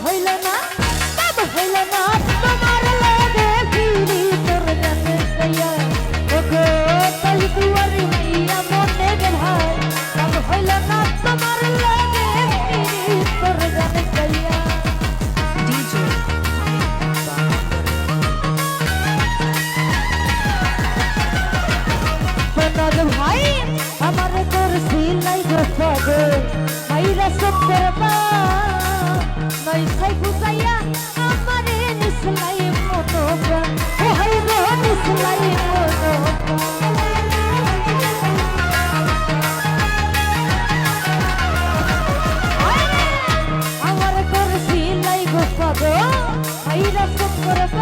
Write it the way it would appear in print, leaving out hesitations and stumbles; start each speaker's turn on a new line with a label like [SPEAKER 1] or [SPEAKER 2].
[SPEAKER 1] হইল না বাবু হইল না তোমার লাগে ফিরি তোর জানে কইয়া ওগো তাই দুয়ারি মাইয়া মনে গেল হায় বাবু হইল না তোমার লাগে ফিরি তোর জানে কইয়া
[SPEAKER 2] ডিজে
[SPEAKER 1] মনজ ভাই আমার তোর সিলাই গোসাবে মাইরা সব করবা নই সাই বুঝাইয়া আমারে নিসলাই মনোবা ও হাই গো নিসলাই মনোবা আমার তোর সিলাই গোসাবে মাইরা সব করবা